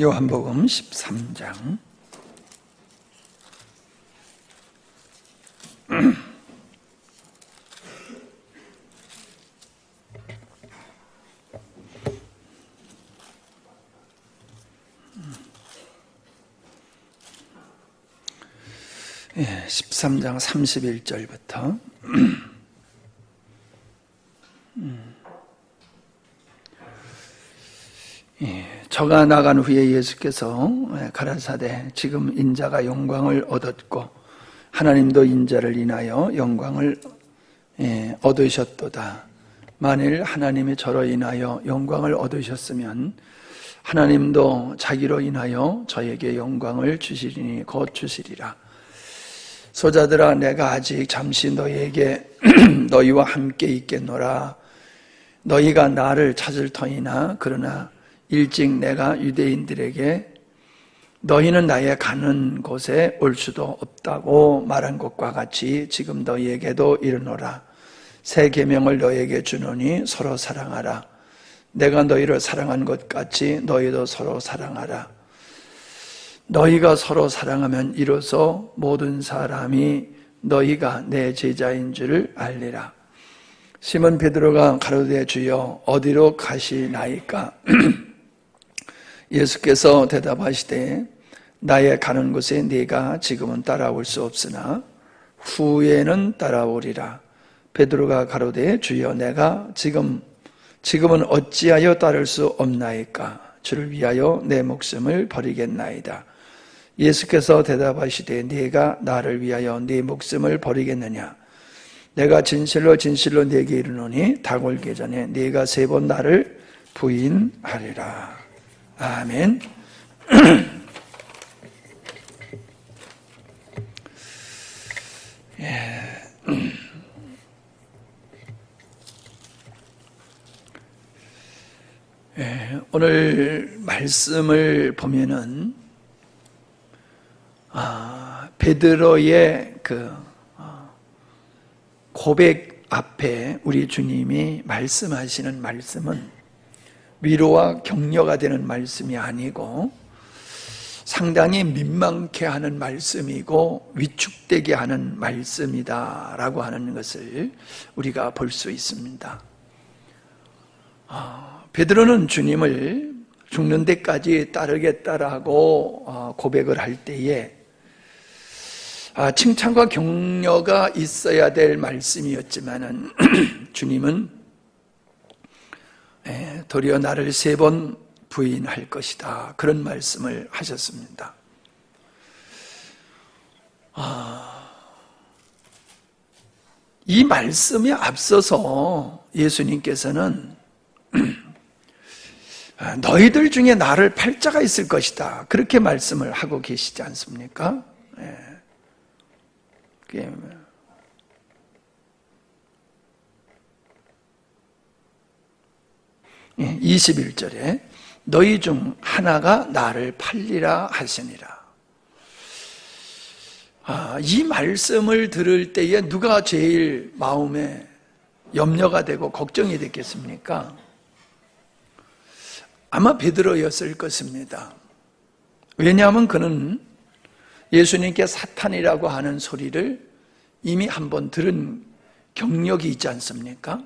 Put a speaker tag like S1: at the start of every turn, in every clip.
S1: 요한복음 13장 13장 31절부터 저가 나간 후에 예수께서 가라사대 지금 인자가 영광을 얻었고 하나님도 인자를 인하여 영광을 얻으셨도다. 만일 하나님이 저로 인하여 영광을 얻으셨으면 하나님도 자기로 인하여 저에게 영광을 주시리니 곧 주시리라. 소자들아, 내가 아직 잠시 너희에게 너희와 함께 있겠노라. 너희가 나를 찾을 터이나 그러나 일찍 내가 유대인들에게 너희는 나의 가는 곳에 올 수도 없다고 말한 것과 같이 지금 너희에게도 이르노라. 새 계명을 너희에게 주노니 서로 사랑하라. 내가 너희를 사랑한 것 같이 너희도 서로 사랑하라. 너희가 서로 사랑하면 이로써 모든 사람이 너희가 내 제자인 줄을 알리라. 시몬 베드로가 가로되 주여 어디로 가시나이까? 예수께서 대답하시되 나의 가는 곳에 네가 지금은 따라올 수 없으나 후에는 따라오리라. 베드로가 가로되 주여 내가 지금은 어찌하여 따를 수 없나이까? 주를 위하여 내 목숨을 버리겠나이다. 예수께서 대답하시되 네가 나를 위하여 네 목숨을 버리겠느냐? 내가 진실로 진실로 네게 이르노니 닭 올기 전에 네가 3번 나를 부인하리라. 아멘. 오늘 말씀을 보면은 베드로의 그 고백 앞에 우리 주님이 말씀하시는 말씀은 위로와 격려가 되는 말씀이 아니고 상당히 민망케 하는 말씀이고 위축되게 하는 말씀이다라고 하는 것을 우리가 볼 수 있습니다. 베드로는 주님을 죽는 데까지 따르겠다라고 고백을 할 때에 칭찬과 격려가 있어야 될 말씀이었지만은 주님은 도리어 나를 3번 부인할 것이다. 그런 말씀을 하셨습니다. 이 말씀에 앞서서 예수님께서는 너희들 중에 나를 팔자가 있을 것이다. 그렇게 말씀을 하고 계시지 않습니까? 21절에 너희 중 하나가 나를 팔리라 하시니라. 이 말씀을 들을 때에 누가 제일 마음에 염려가 되고 걱정이 됐겠습니까? 아마 베드로였을 것입니다. 왜냐하면 그는 예수님께 사탄이라고 하는 소리를 이미 한번 들은 경력이 있지 않습니까?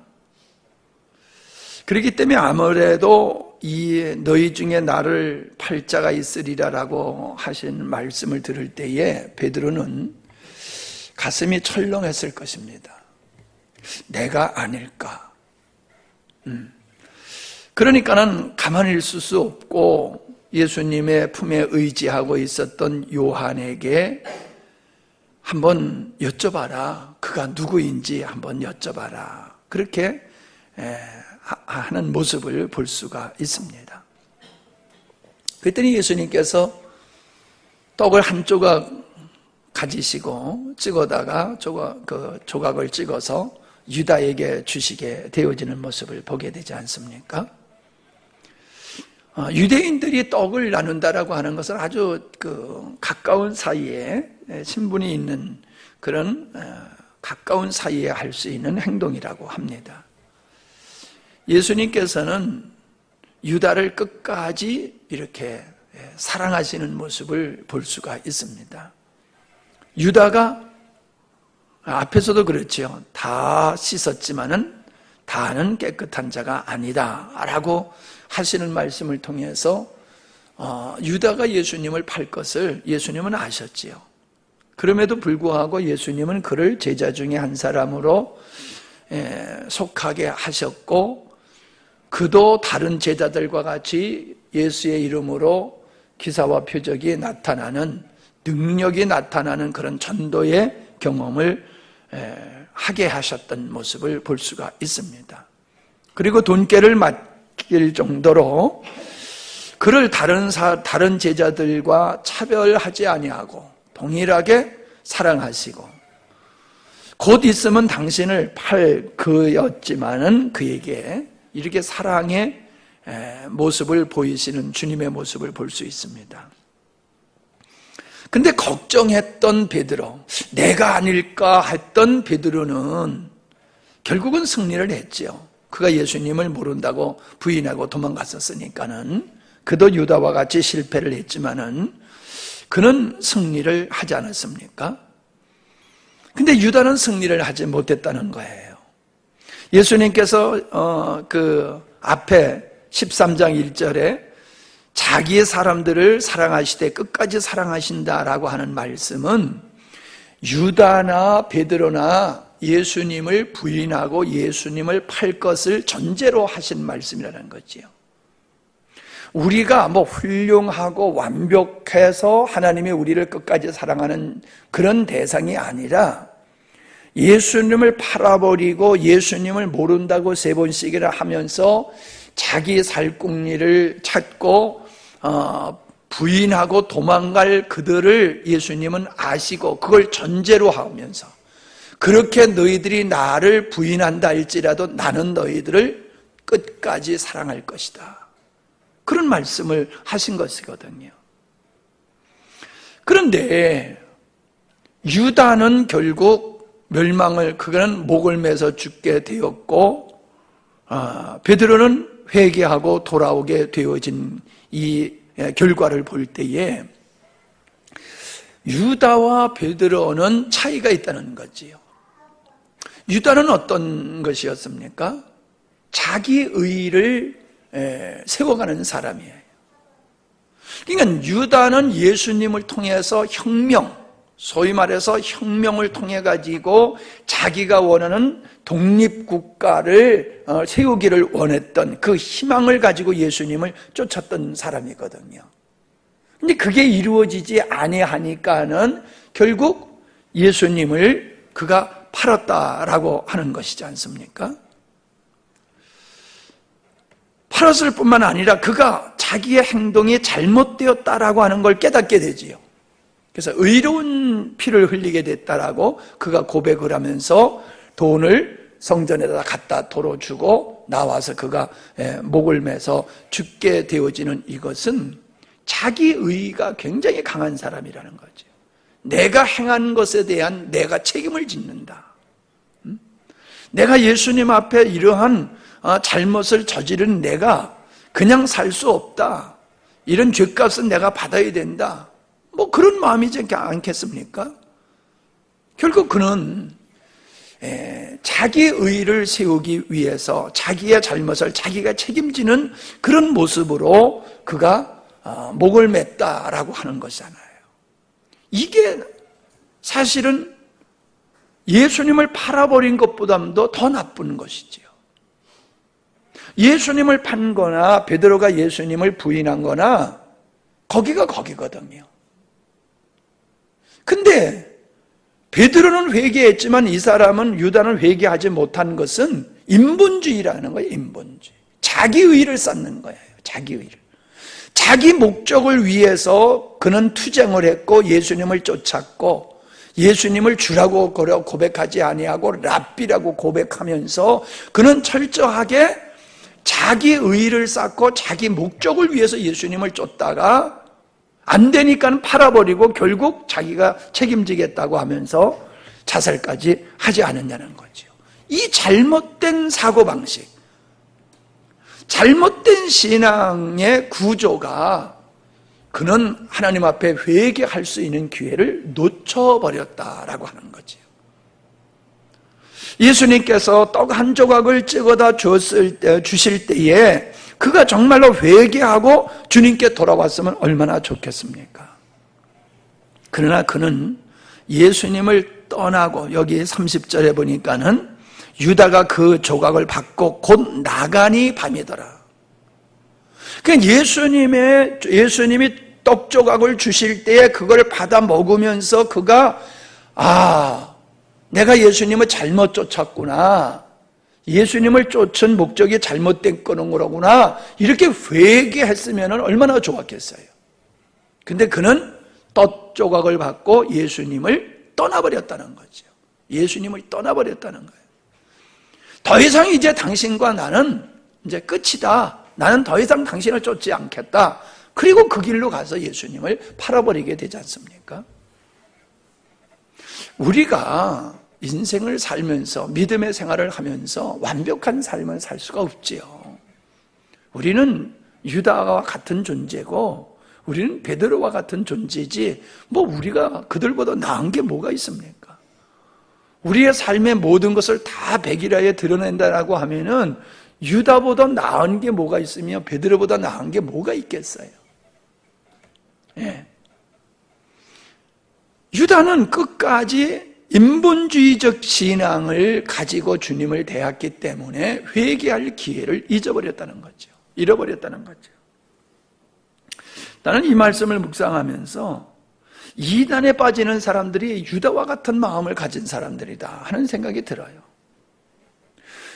S1: 그렇기 때문에 아무래도 이 너희 중에 나를 팔자가 있으리라라고 하신 말씀을 들을 때에 베드로는 가슴이 철렁했을 것입니다. 내가 아닐까? 그러니까는 가만히 있을 수 없고 예수님의 품에 의지하고 있었던 요한에게 한번 여쭤봐라. 그가 누구인지 한번 여쭤봐라. 그렇게 하는 모습을 볼 수가 있습니다. 그랬더니 예수님께서 떡을 한 조각 가지시고 찍어다가 조각을 찍어서 유다에게 주시게 되어지는 모습을 보게 되지 않습니까? 유대인들이 떡을 나눈다라고 하는 것은 아주 가까운 사이에 신분이 있는 그런 가까운 사이에 할 수 있는 행동이라고 합니다. 예수님께서는 유다를 끝까지 이렇게 사랑하시는 모습을 볼 수가 있습니다. 유다가 앞에서도 그랬죠. 다 씻었지만은 다는 깨끗한 자가 아니다 라고 하시는 말씀을 통해서 유다가 예수님을 팔 것을 예수님은 아셨지요. 그럼에도 불구하고 예수님은 그를 제자 중에 한 사람으로 속하게 하셨고, 그도 다른 제자들과 같이 예수의 이름으로 기사와 표적이 나타나는, 능력이 나타나는 그런 전도의 경험을 하게 하셨던 모습을 볼 수가 있습니다. 그리고 돈깨를 맡길 정도로 그를 다른 제자들과 차별하지 아니하고 동일하게 사랑하시고, 곧 있으면 당신을 팔 그였지만은 그에게 이렇게 사랑의 모습을 보이시는 주님의 모습을 볼 수 있습니다. 근데 걱정했던 베드로, 내가 아닐까 했던 베드로는 결국은 승리를 했지요. 그가 예수님을 모른다고 부인하고 도망갔었으니까는, 그도 유다와 같이 실패를 했지만은 그는 승리를 하지 않았습니까? 근데 유다는 승리를 하지 못했다는 거예요. 예수님께서 그 앞에 13장 1절에 자기의 사람들을 사랑하시되 끝까지 사랑하신다라고 하는 말씀은 유다나 베드로나 예수님을 부인하고 예수님을 팔 것을 전제로 하신 말씀이라는 거지요. 우리가 뭐 훌륭하고 완벽해서 하나님이 우리를 끝까지 사랑하는 그런 대상이 아니라, 예수님을 팔아버리고 예수님을 모른다고 3번씩이나 하면서 자기 살궁리를 찾고 부인하고 도망갈 그들을 예수님은 아시고 그걸 전제로 하면서, 그렇게 너희들이 나를 부인한다 할지라도 나는 너희들을 끝까지 사랑할 것이다, 그런 말씀을 하신 것이거든요. 그런데 유다는 결국 멸망을, 그는 목을 매서 죽게 되었고, 베드로는 회개하고 돌아오게 되어진 이 결과를 볼 때에 유다와 베드로는 차이가 있다는 거지요. 유다는 어떤 것이었습니까? 자기 의를 세워가는 사람이에요. 그러니까 유다는 예수님을 통해서 혁명, 소위 말해서 혁명을 통해 가지고 자기가 원하는 독립국가를 세우기를 원했던 그 희망을 가지고 예수님을 쫓았던 사람이거든요. 근데 그게 이루어지지 아니하니까는 결국 예수님을 그가 팔았다라고 하는 것이지 않습니까? 팔았을 뿐만 아니라 그가 자기의 행동이 잘못되었다라고 하는 걸 깨닫게 되지요. 그래서 의로운 피를 흘리게 됐다라고 그가 고백을 하면서 돈을 성전에다 갖다 도로 주고 나와서 그가 목을 매서 죽게 되어지는 이것은 자기 의가 굉장히 강한 사람이라는 거죠. 내가 행한 것에 대한 내가 책임을 짓는다. 내가 예수님 앞에 이러한 잘못을 저지른 내가 그냥 살 수 없다. 이런 죄값은 내가 받아야 된다. 뭐 그런 마음이지 않겠습니까? 결국 그는 자기 의를 세우기 위해서 자기의 잘못을 자기가 책임지는 그런 모습으로 그가 목을 맸다라고 하는 것이잖아요. 이게 사실은 예수님을 팔아버린 것보다도 더 나쁜 것이지요. 예수님을 판 거나 베드로가 예수님을 부인한 거나 거기가 거기거든요. 근데 베드로는 회개했지만 이 사람은, 유다는 회개하지 못한 것은 인본주의라는 거예요. 인본주의. 자기 의를 쌓는 거예요. 자기 의를. 자기 목적을 위해서 그는 투쟁을 했고 예수님을 쫓았고, 예수님을 주라고 고백하지 아니하고 랍비라고 고백하면서 그는 철저하게 자기 의를 쌓고 자기 목적을 위해서 예수님을 쫓다가 안 되니까 팔아버리고 결국 자기가 책임지겠다고 하면서 자살까지 하지 않았냐는 거죠. 이 잘못된 사고방식, 잘못된 신앙의 구조가 그는 하나님 앞에 회개할 수 있는 기회를 놓쳐버렸다라고 하는 거지요. 예수님께서 떡 한 조각을 찍어다 주실 때에 그가 정말로 회개하고 주님께 돌아왔으면 얼마나 좋겠습니까? 그러나 그는 예수님을 떠나고, 여기 30절에 보니까는 유다가 그 조각을 받고 곧 나가니 밤이더라. 그러니까 예수님이 떡 조각을 주실 때에 그걸 받아 먹으면서 그가 내가 예수님을 잘못 쫓았구나, 예수님을 쫓은 목적이 잘못된 거구나, 이렇게 회개했으면 얼마나 좋았겠어요. 근데 그는 떡 조각을 받고 예수님을 떠나버렸다는 거죠. 예수님을 떠나버렸다는 거예요. 더 이상 이제 당신과 나는 이제 끝이다. 나는 더 이상 당신을 쫓지 않겠다. 그리고 그 길로 가서 예수님을 팔아버리게 되지 않습니까? 우리가 인생을 살면서, 믿음의 생활을 하면서 완벽한 삶을 살 수가 없지요. 우리는 유다와 같은 존재고 우리는 베드로와 같은 존재지 우리가 그들보다 나은 게 뭐가 있습니까? 우리의 삶의 모든 것을 다 백일하에 드러낸다라고 하면은 유다보다 나은 게 뭐가 있으며 베드로보다 나은 게 뭐가 있겠어요? 예. 유다는 끝까지 인본주의적 신앙을 가지고 주님을 대했기 때문에 회개할 기회를 잃어버렸다는 거죠. 나는 이 말씀을 묵상하면서 이단에 빠지는 사람들이 유다와 같은 마음을 가진 사람들이다 하는 생각이 들어요.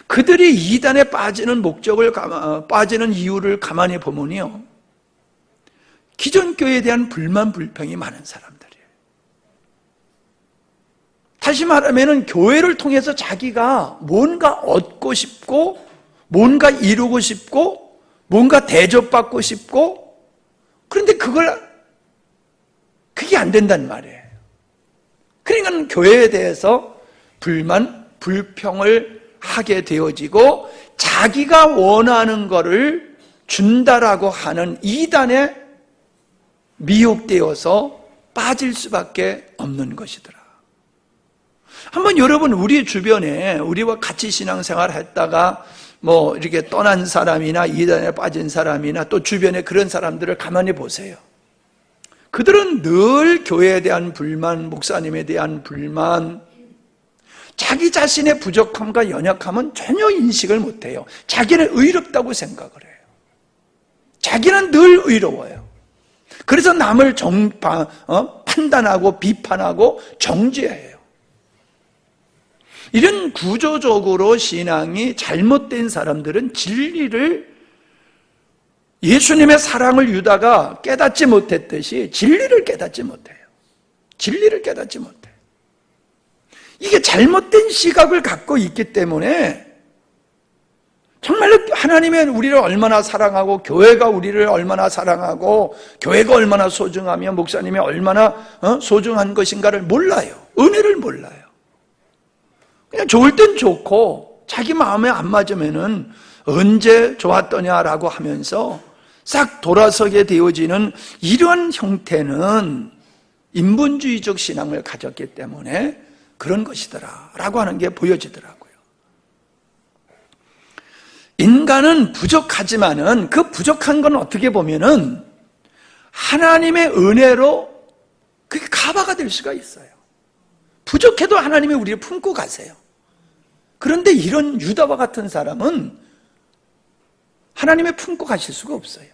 S1: 그들이 이단에 빠지는 빠지는 이유를 가만히 보면요, 기존 교회에 대한 불만 불평이 많은 사람들이에요. 다시 말하면 교회를 통해서 자기가 뭔가 얻고 싶고, 뭔가 이루고 싶고, 뭔가 대접받고 싶고, 그런데 그게 안 된단 말이에요. 그러니까 교회에 대해서 불만, 불평을 하게 되어지고 자기가 원하는 것을 준다라고 하는 이단에 미혹되어서 빠질 수밖에 없는 것이더라. 한번 여러분 우리 주변에 우리와 같이 신앙생활 했다가 이렇게 떠난 사람이나 이단에 빠진 사람이나 또 주변에 그런 사람들을 가만히 보세요. 그들은 늘 교회에 대한 불만, 목사님에 대한 불만, 자기 자신의 부족함과 연약함은 전혀 인식을 못해요. 자기는 의롭다고 생각을 해요. 자기는 늘 의로워요. 그래서 남을 판단하고 비판하고 정죄해요. 이런 구조적으로 신앙이 잘못된 사람들은 진리를, 예수님의 사랑을 유다가 깨닫지 못했듯이 진리를 깨닫지 못해요. 진리를 깨닫지 못해요. 이게 잘못된 시각을 갖고 있기 때문에 정말로 하나님이 우리를 얼마나 사랑하고, 교회가 우리를 얼마나 사랑하고, 교회가 얼마나 소중하며 목사님이 얼마나 소중한 것인가를 몰라요. 은혜를 몰라요. 그냥 좋을 땐 좋고 자기 마음에 안 맞으면은 언제 좋았더냐라고 하면서 싹 돌아서게 되어지는 이런 형태는 인본주의적 신앙을 가졌기 때문에 그런 것이더라라고 하는 게 보여지더라고요. 인간은 부족하지만은 그 부족한 건 어떻게 보면은 하나님의 은혜로 그게 가바가 될 수가 있어요. 부족해도 하나님이 우리를 품고 가세요. 그런데 이런 유다와 같은 사람은 하나님의 품고 가실 수가 없어요.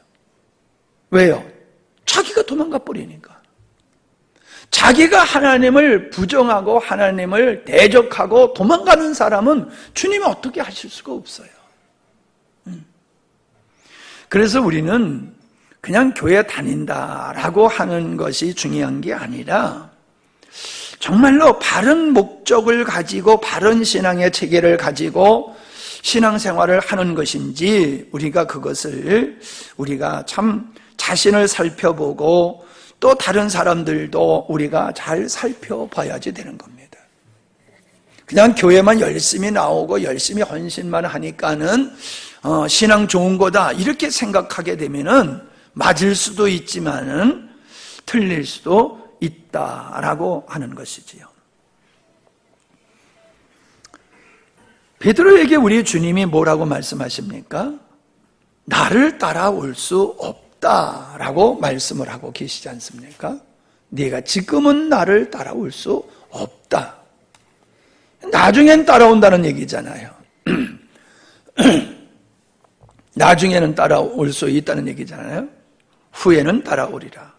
S1: 왜요? 자기가 도망가 버리니까. 자기가 하나님을 부정하고 하나님을 대적하고 도망가는 사람은 주님이 어떻게 하실 수가 없어요. 그래서 우리는 그냥 교회 다닌다라고 하는 것이 중요한 게 아니라 정말로 바른 목적을 가지고 바른 신앙의 체계를 가지고 신앙생활을 하는 것인지 우리가 참 자신을 살펴보고 또 다른 사람들도 우리가 잘 살펴봐야지 되는 겁니다. 그냥 교회만 열심히 나오고 열심히 헌신만 하니까는 신앙 좋은 거다 이렇게 생각하게 되면은 맞을 수도 있지만은 틀릴 수도 있다라고 하는 것이지요. 베드로에게 우리 주님이 뭐라고 말씀하십니까? 나를 따라올 수 없다라고 말씀을 하고 계시지 않습니까? 네가 지금은 나를 따라올 수 없다. 나중엔 따라온다는 얘기잖아요. 나중에는 따라올 수 있다는 얘기잖아요. 후에는 따라오리라.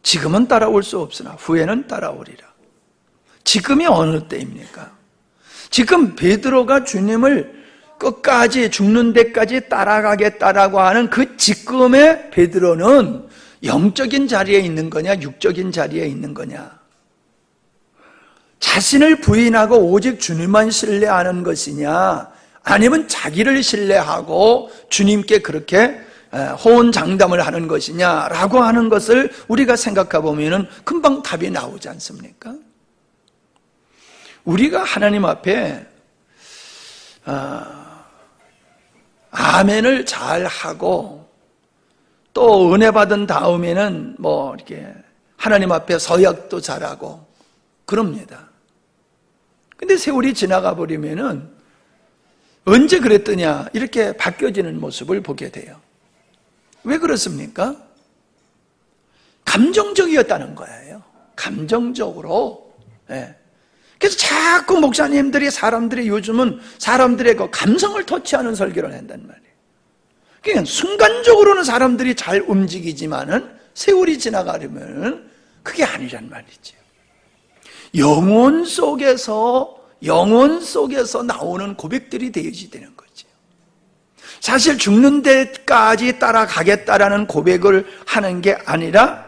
S1: 지금은 따라올 수 없으나 후에는 따라오리라. 지금이 어느 때입니까? 지금 베드로가 주님을 끝까지 죽는 데까지 따라가겠다라고 하는 그 지금의 베드로는 영적인 자리에 있는 거냐, 육적인 자리에 있는 거냐? 자신을 부인하고 오직 주님만 신뢰하는 것이냐, 아니면 자기를 신뢰하고 주님께 그렇게 호언장담을 하는 것이냐라고 하는 것을 우리가 생각해 보면은 금방 답이 나오지 않습니까? 우리가 하나님 앞에 아멘을 잘 하고 또 은혜 받은 다음에는 뭐 이렇게 하나님 앞에 서약도 잘하고 그럽니다. 근데 세월이 지나가 버리면은 언제 그랬더냐 이렇게 바뀌어지는 모습을 보게 돼요. 왜 그렇습니까? 감정적이었다는 거예요. 감정적으로. 예. 그래서 자꾸 목사님들이 사람들이 요즘은 사람들의 그 감성을 터치하는 설교를 한단 말이에요. 그러니까 순간적으로는 사람들이 잘 움직이지만은 세월이 지나가려면 그게 아니란 말이죠. 영혼 속에서 나오는 고백들이 되어야 되는 거죠. 사실 죽는 데까지 따라가겠다라는 고백을 하는 게 아니라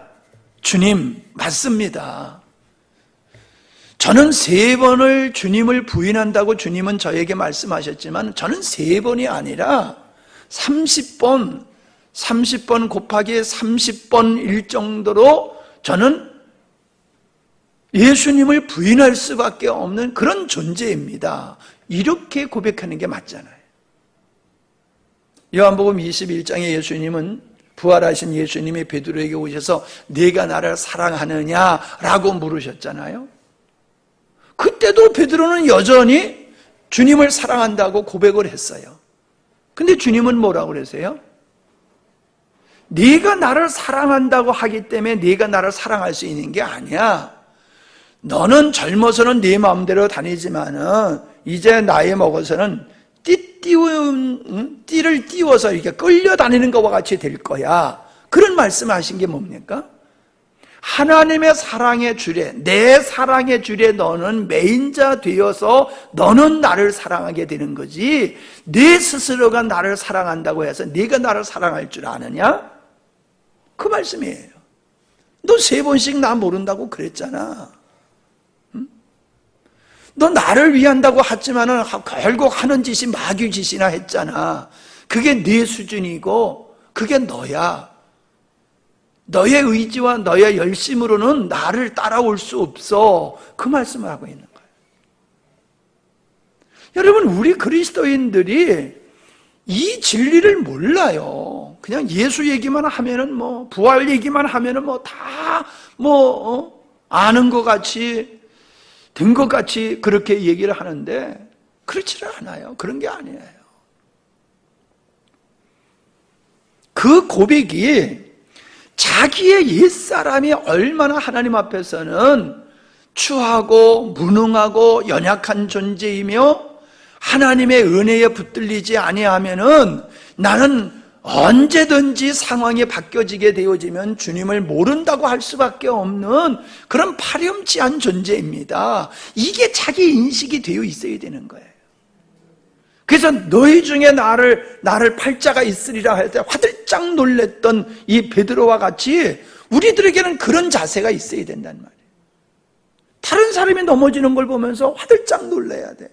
S1: 주님 맞습니다. 저는 3번을 주님을 부인한다고 주님은 저에게 말씀하셨지만 저는 3번이 아니라 30번 곱하기 30번일 정도로 저는 예수님을 부인할 수밖에 없는 그런 존재입니다. 이렇게 고백하는 게 맞잖아요. 요한복음 21장에 예수님은 부활하신 예수님이 베드로에게 오셔서 네가 나를 사랑하느냐라고 물으셨잖아요. 그때도 베드로는 여전히 주님을 사랑한다고 고백을 했어요. 근데 주님은 뭐라고 그러세요? 네가 나를 사랑한다고 하기 때문에 네가 나를 사랑할 수 있는 게 아니야. 너는 젊어서는 네 마음대로 다니지만은 이제 나이 먹어서는 띠를 띄워서 이렇게 끌려다니는 것과 같이 될 거야. 그런 말씀하신 게 뭡니까? 하나님의 사랑의 주례, 내 사랑의 주례 너는 메인자 되어서 너는 나를 사랑하게 되는 거지, 내 스스로가 나를 사랑한다고 해서 네가 나를 사랑할 줄 아느냐? 그 말씀이에요. 너 3번씩 나 모른다고 그랬잖아. 응? 너 나를 위한다고 했지만은 결국 하는 짓이 마귀 짓이나 했잖아. 그게 네 수준이고 그게 너야. 너의 의지와 너의 열심으로는 나를 따라올 수 없어. 그 말씀을 하고 있는 거예요. 여러분, 우리 그리스도인들이 이 진리를 몰라요. 그냥 예수 얘기만 하면은 뭐 부활 얘기만 하면은 뭐 다 아는 것 같이 된 것 같이 그렇게 얘기를 하는데 그렇지를 않아요. 그런 게 아니에요. 그 고백이 자기의 옛사람이 얼마나 하나님 앞에서는 추하고 무능하고 연약한 존재이며 하나님의 은혜에 붙들리지 아니하면은 나는 언제든지 상황이 바뀌어지게 되어지면 주님을 모른다고 할 수밖에 없는 그런 파렴치한 존재입니다. 이게 자기 인식이 되어 있어야 되는 거예요. 그래서 너희 중에 나를 팔자가 있으리라 할 때 화들짝 놀랬던 이 베드로와 같이 우리들에게는 그런 자세가 있어야 된단 말이에요. 다른 사람이 넘어지는 걸 보면서 화들짝 놀래야 돼요.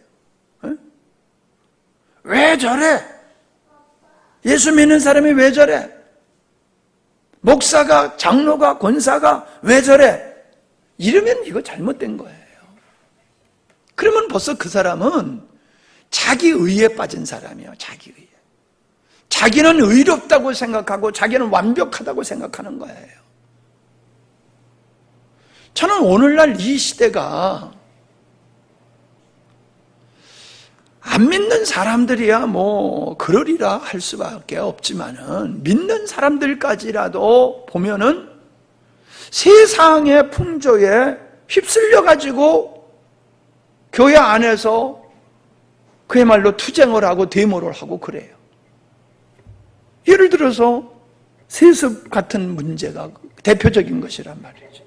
S1: 왜 저래? 예수 믿는 사람이 왜 저래? 목사가, 장로가, 권사가 왜 저래? 이러면 이거 잘못된 거예요. 그러면 벌써 그 사람은 자기 의에 빠진 사람이에요. 자기 의. 자기는 의롭다고 생각하고 자기는 완벽하다고 생각하는 거예요. 저는 오늘날 이 시대가 안 믿는 사람들이야 뭐 그러리라 할 수밖에 없지만은 믿는 사람들까지라도 보면은 세상의 풍조에 휩쓸려 가지고 교회 안에서 그야말로 투쟁을 하고 데모를 하고 그래요. 예를 들어서 세습 같은 문제가 대표적인 것이란 말이죠.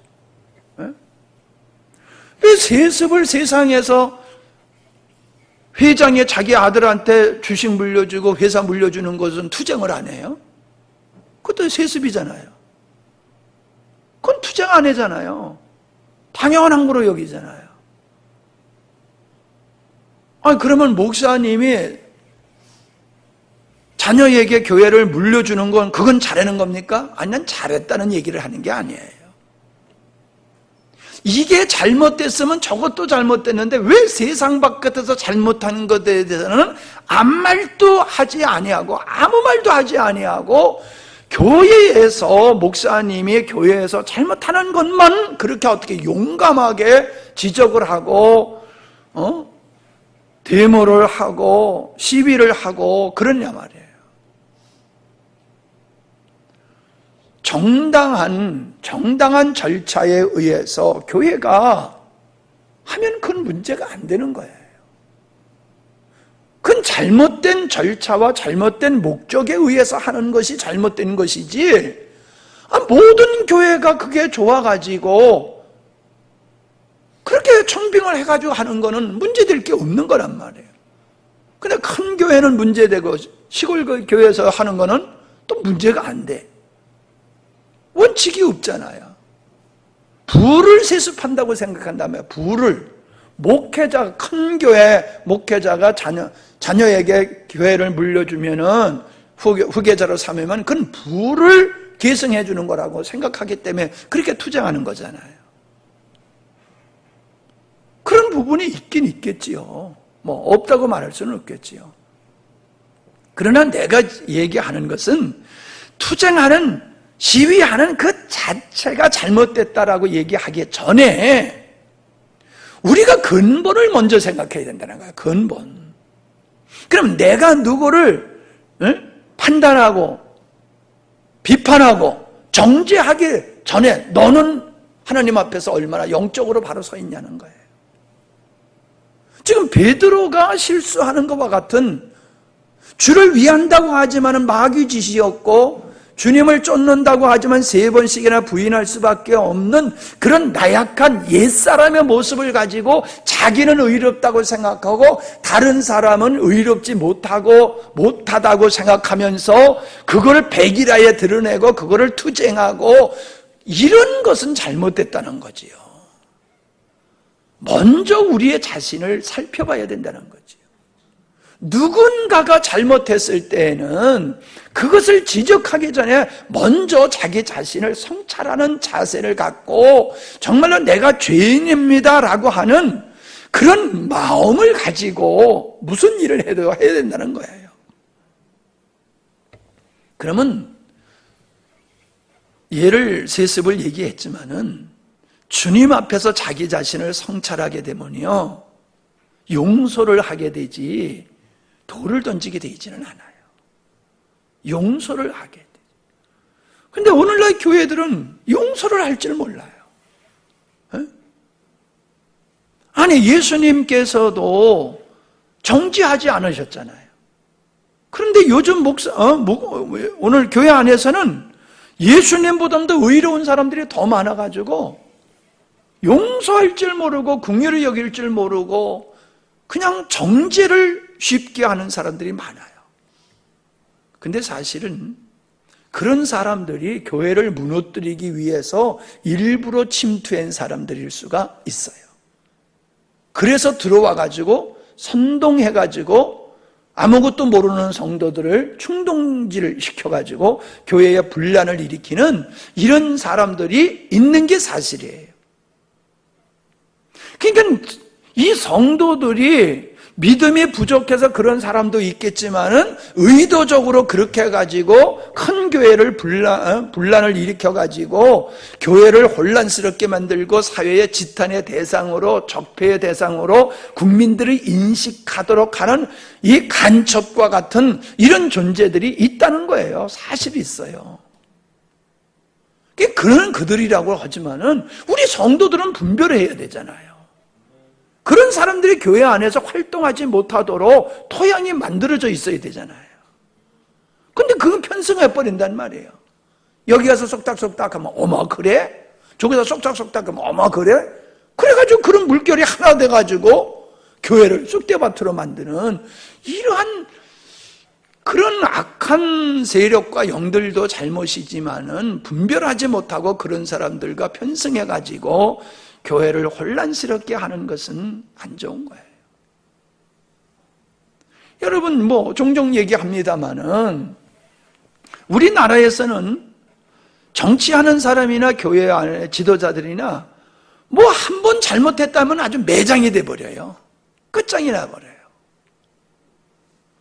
S1: 왜 세습을 세상에서 회장이 자기 아들한테 주식 물려주고 회사 물려주는 것은 투쟁을 안 해요? 그것도 세습이잖아요. 그건 투쟁 안 하잖아요. 당연한 거로 여기잖아요. 아니, 그러면 목사님이 자녀에게 교회를 물려주는 건 그건 잘하는 겁니까? 아니, 난 잘했다는 얘기를 하는 게 아니에요. 이게 잘못됐으면 저것도 잘못됐는데 왜 세상 바깥에서 잘못하는 것에 대해서는 아무 말도 하지 아니하고 아무 말도 하지 아니하고 교회에서 목사님이 교회에서 잘못하는 것만 그렇게 어떻게 용감하게 지적을 하고 데모를 하고 시위를 하고 그러냐 말이에요. 정당한 절차에 의해서 교회가 하면 그건 문제가 안 되는 거예요. 그건 잘못된 절차와 잘못된 목적에 의해서 하는 것이 잘못된 것이지, 모든 교회가 그게 좋아가지고 그렇게 청빙을 해가지고 하는 거는 문제될 게 없는 거란 말이에요. 근데 큰 교회는 문제되고 시골 교회에서 하는 거는 또 문제가 안 돼. 원칙이 없잖아요. 부를 세습한다고 생각한다면 부를 목회자, 큰 교회 목회자가 자녀에게 교회를 물려주면은 후계자로 삼으면 그건 부를 계승해 주는 거라고 생각하기 때문에 그렇게 투쟁하는 거잖아요. 그런 부분이 있긴 있겠지요. 뭐 없다고 말할 수는 없겠지요. 그러나 내가 얘기하는 것은 투쟁하는 시위하는 그 자체가 잘못됐다라고 얘기하기 전에 우리가 근본을 먼저 생각해야 된다는 거예요. 근본. 그럼 내가 누구를 판단하고 비판하고 정죄하기 전에 너는 하나님 앞에서 얼마나 영적으로 바로 서 있냐는 거예요. 지금 베드로가 실수하는 것과 같은 주를 위한다고 하지만 마귀짓이었고 주님을 쫓는다고 하지만 3번씩이나 부인할 수밖에 없는 그런 나약한 옛사람의 모습을 가지고 자기는 의롭다고 생각하고 다른 사람은 의롭지 못하다고 생각하면서 그걸 백일하에 드러내고 그거를 투쟁하고 이런 것은 잘못됐다는 거지요. 먼저 우리의 자신을 살펴봐야 된다는 거지요. 누군가가 잘못했을 때에는 그것을 지적하기 전에 먼저 자기 자신을 성찰하는 자세를 갖고 정말로 내가 죄인입니다라고 하는 그런 마음을 가지고 무슨 일을 해도 해야 된다는 거예요. 그러면 예를 세습을 얘기했지만은 주님 앞에서 자기 자신을 성찰하게 되면요 용서를 하게 되지 돌을 던지게 되지는 않아요. 용서를 하게 돼. 근데 오늘날 교회들은 용서를 할 줄 몰라요. 아니 예수님께서도 정죄하지 않으셨잖아요. 그런데 요즘 오늘 교회 안에서는 예수님보다도 의로운 사람들이 더 많아가지고 용서할 줄 모르고 긍휼히 여길 줄 모르고 그냥 정죄를 쉽게 하는 사람들이 많아요. 근데 사실은 그런 사람들이 교회를 무너뜨리기 위해서 일부러 침투한 사람들일 수가 있어요. 그래서 들어와가지고 선동해가지고 아무것도 모르는 성도들을 충동질을 시켜가지고 교회에 분란을 일으키는 이런 사람들이 있는 게 사실이에요. 그러니까 이 성도들이 믿음이 부족해서 그런 사람도 있겠지만은 의도적으로 그렇게 해가지고 큰 교회를 분란을 일으켜가지고 교회를 혼란스럽게 만들고 사회의 지탄의 대상으로, 적폐의 대상으로 국민들이 인식하도록 하는 이 간첩과 같은 이런 존재들이 있다는 거예요. 사실이 있어요. 그런 그들이라고 하지만은 우리 성도들은 분별을 해야 되잖아요. 그런 사람들이 교회 안에서 활동하지 못하도록 토양이 만들어져 있어야 되잖아요. 근데 그건 편승해버린단 말이에요. 여기 가서 쏙닥쏙닥 하면 어머 그래? 저기서 쏙닥쏙닥 하면 어머 그래? 그래가지고 그런 물결이 하나 돼가지고 교회를 쑥대밭으로 만드는 이러한 그런 악한 세력과 영들도 잘못이지만은 분별하지 못하고 그런 사람들과 편승해가지고 교회를 혼란스럽게 하는 것은 안 좋은 거예요. 여러분 종종 얘기합니다마는 우리나라에서는 정치하는 사람이나 교회 안에 지도자들이나 한 번 잘못했다면 아주 매장이 돼버려요. 끝장이 나버려요.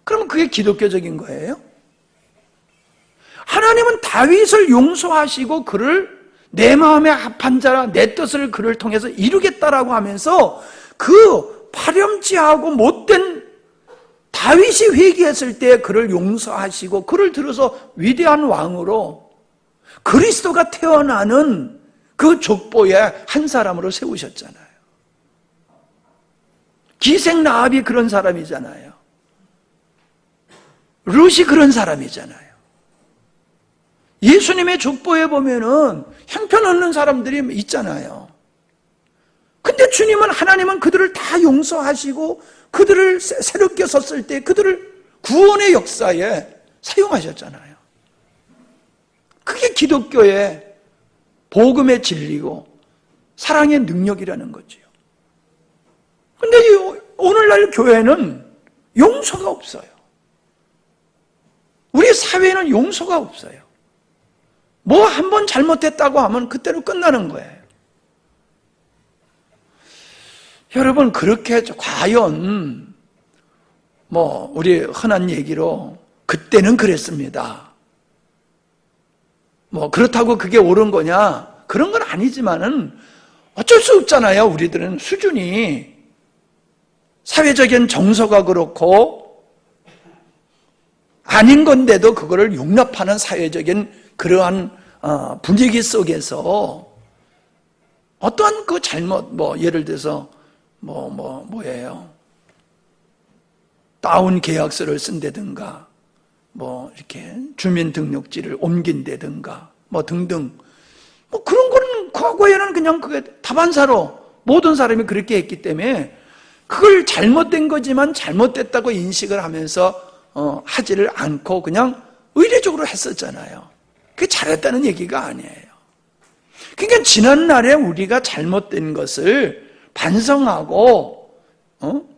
S1: 그러면 그게 기독교적인 거예요? 하나님은 다윗을 용서하시고 그를 내 마음에 합한 자라 내 뜻을 그를 통해서 이루겠다라고 하면서 그 파렴치하고 못된 다윗이 회개했을 때 그를 용서하시고 그를 들어서 위대한 왕으로 그리스도가 태어나는 그 족보의 한 사람으로 세우셨잖아요. 기생 라합이 그런 사람이잖아요. 룻이 그런 사람이잖아요. 예수님의 족보에 보면은 형편없는 사람들이 있잖아요. 근데 주님은, 하나님은 그들을 다 용서하시고 그들을 새롭게 섰을 때 그들을 구원의 역사에 사용하셨잖아요. 그게 기독교의 복음의 진리고 사랑의 능력이라는 거지요. 근데 오늘날 교회는 용서가 없어요. 우리 사회는 용서가 없어요. 한 번 잘못했다고 하면 그때로 끝나는 거예요. 여러분, 그렇게 과연 우리 흔한 얘기로 그때는 그랬습니다. 그렇다고 그게 옳은 거냐? 그런 건 아니지만은 어쩔 수 없잖아요. 우리들은 수준이 사회적인 정서가 그렇고 아닌 건데도 그거를 용납하는 사회적인 그러한 분위기 속에서 어떠한 그 잘못, 예를 들어서 뭐예요? 다운 계약서를 쓴다든가, 이렇게 주민등록지를 옮긴다든가, 등등. 그런 거는 과거에는 그냥 그게 다반사로 모든 사람이 그렇게 했기 때문에 그걸 잘못된 거지만 잘못됐다고 인식을 하면서 하지를 않고 그냥 의례적으로 했었잖아요. 그게 잘했다는 얘기가 아니에요. 그러니까 지난날에 우리가 잘못된 것을 반성하고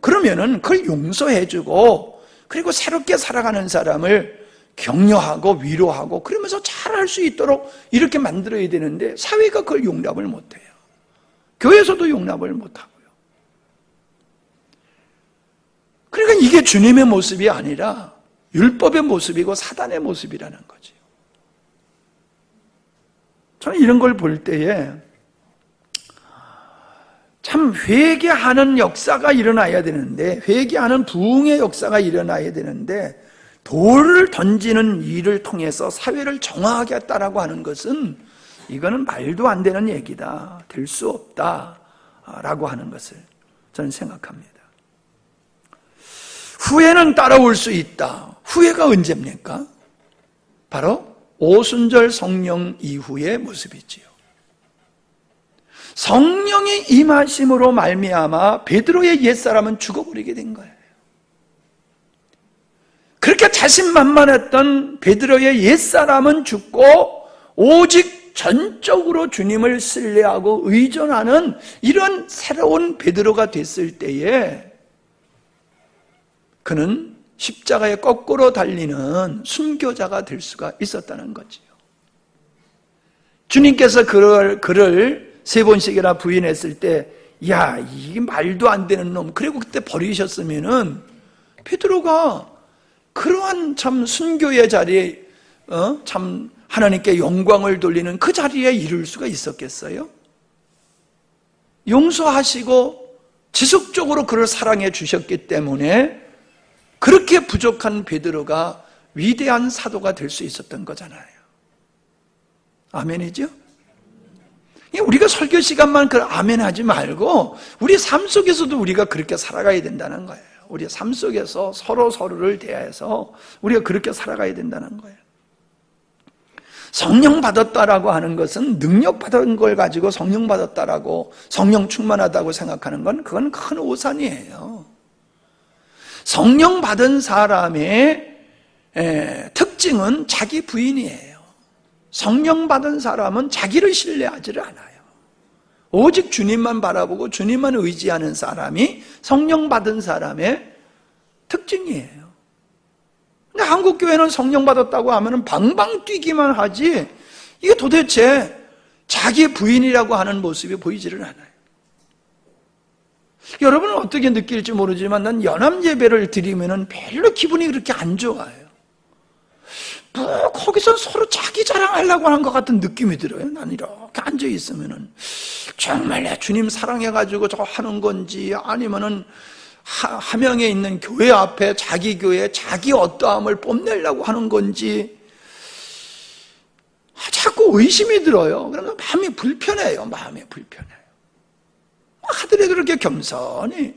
S1: 그러면은 그걸 용서해주고 그리고 새롭게 살아가는 사람을 격려하고 위로하고 그러면서 잘할 수 있도록 이렇게 만들어야 되는데 사회가 그걸 용납을 못해요. 교회에서도 용납을 못하고요. 그러니까 이게 주님의 모습이 아니라 율법의 모습이고 사단의 모습이라는 거죠. 저는 이런 걸 볼 때에 참 회개하는 역사가 일어나야 되는데, 회개하는 부흥의 역사가 일어나야 되는데 돌을 던지는 일을 통해서 사회를 정화하겠다라고 하는 것은 이거는 말도 안 되는 얘기다, 될 수 없다라고 하는 것을 저는 생각합니다. 후회는 따라올 수 있다. 후회가 언제입니까? 바로 오순절 성령 이후의 모습이지요. 성령의 임하심으로 말미암아 베드로의 옛사람은 죽어버리게 된 거예요. 그렇게 자신만만했던 베드로의 옛사람은 죽고 오직 전적으로 주님을 신뢰하고 의존하는 이런 새로운 베드로가 됐을 때에 그는 십자가에 거꾸로 달리는 순교자가 될 수가 있었다는 거지요. 주님께서 그를 세 번씩이나 부인했을 때 야, 이게 말도 안 되는 놈. 그리고 그때 버리셨으면은 베드로가 그러한 참 순교의 자리에 참 하나님께 영광을 돌리는 그 자리에 이룰 수가 있었겠어요? 용서하시고 지속적으로 그를 사랑해 주셨기 때문에 그렇게 부족한 베드로가 위대한 사도가 될 수 있었던 거잖아요. 아멘이죠? 우리가 설교 시간만 그 아멘 하지 말고 우리 삶 속에서도 우리가 그렇게 살아가야 된다는 거예요. 우리 삶 속에서 서로를 대해서 우리가 그렇게 살아가야 된다는 거예요. 성령 받았다라고 하는 것은 능력 받은 걸 가지고 성령 받았다라고 성령 충만하다고 생각하는 건 그건 큰 오산이에요. 성령 받은 사람의 특징은 자기 부인이에요. 성령 받은 사람은 자기를 신뢰하지를 않아요. 오직 주님만 바라보고 주님만 의지하는 사람이 성령 받은 사람의 특징이에요. 근데 한국 교회는 성령 받았다고 하면 방방 뛰기만 하지 이게 도대체 자기 부인이라고 하는 모습이 보이지를 않아요. 여러분은 어떻게 느낄지 모르지만 난 연합 예배를 드리면 별로 기분이 그렇게 안 좋아요. 뭐 거기서 서로 자기 자랑하려고 하는 것 같은 느낌이 들어요. 난 이렇게 앉아 있으면은 정말 내 주님 사랑해가지고 저 하는 건지 아니면은 함양에 있는 교회 앞에 자기 교회 자기 어떠함을 뽐내려고 하는 건지 자꾸 의심이 들어요. 그러면 마음이 불편해요. 마음이 불편해요. 하더라도 그렇게 겸손히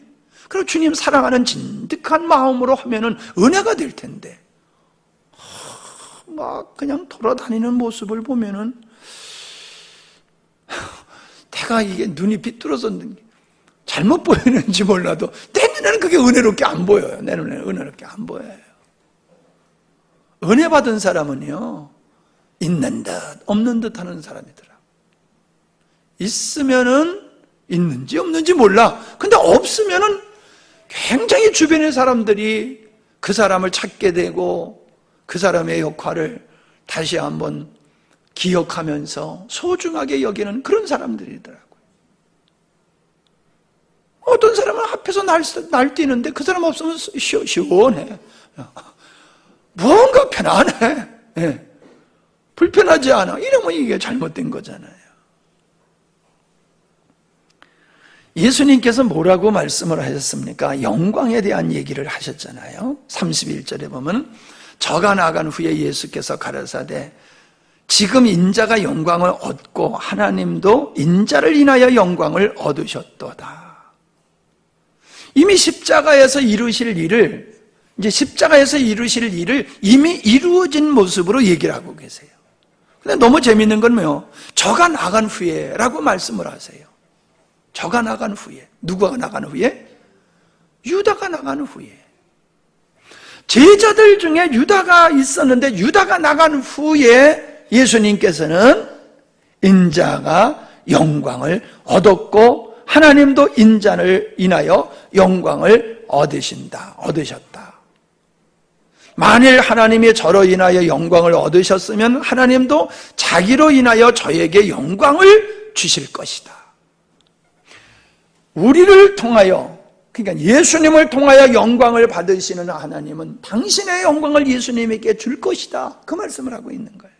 S1: 그리고 주님 사랑하는 진득한 마음으로 하면은 은혜가 될 텐데 막 그냥 돌아다니는 모습을 보면은 내가 이게 눈이 비뚤어서 잘못 보이는지 몰라도 내 눈에는 그게 은혜롭게 안 보여요. 내 눈에는 은혜롭게 안 보여요. 은혜 받은 사람은요 있는 듯 없는 듯 하는 사람이더라. 있으면은 있는지 없는지 몰라. 근데 없으면은 굉장히 주변의 사람들이 그 사람을 찾게 되고 그 사람의 역할을 다시 한번 기억하면서 소중하게 여기는 그런 사람들이더라고요. 어떤 사람은 앞에서 날뛰는데 그 사람 없으면 시원해. 뭔가 편안해. 불편하지 않아. 이러면 이게 잘못된 거잖아요. 예수님께서 뭐라고 말씀을 하셨습니까? 영광에 대한 얘기를 하셨잖아요. 31절에 보면 저가 나간 후에 예수께서 가라사대 지금 인자가 영광을 얻고 하나님도 인자를 인하여 영광을 얻으셨도다. 이미 십자가에서 이루실 일을 이제 십자가에서 이루실 일을 이미 이루어진 모습으로 얘기를 하고 계세요. 근데 너무 재밌는 건 뭐예요? 저가 나간 후에라고 말씀을 하세요. 저가 나간 후에. 누가 나간 후에? 유다가 나간 후에. 제자들 중에 유다가 있었는데 유다가 나간 후에 예수님께서는 인자가 영광을 얻었고 하나님도 인자를 인하여 영광을 얻으셨다. 만일 하나님이 저로 인하여 영광을 얻으셨으면 하나님도 자기로 인하여 저에게 영광을 주실 것이다. 우리를 통하여, 그러니까 예수님을 통하여 영광을 받으시는 하나님은 당신의 영광을 예수님에게 줄 것이다. 그 말씀을 하고 있는 거예요.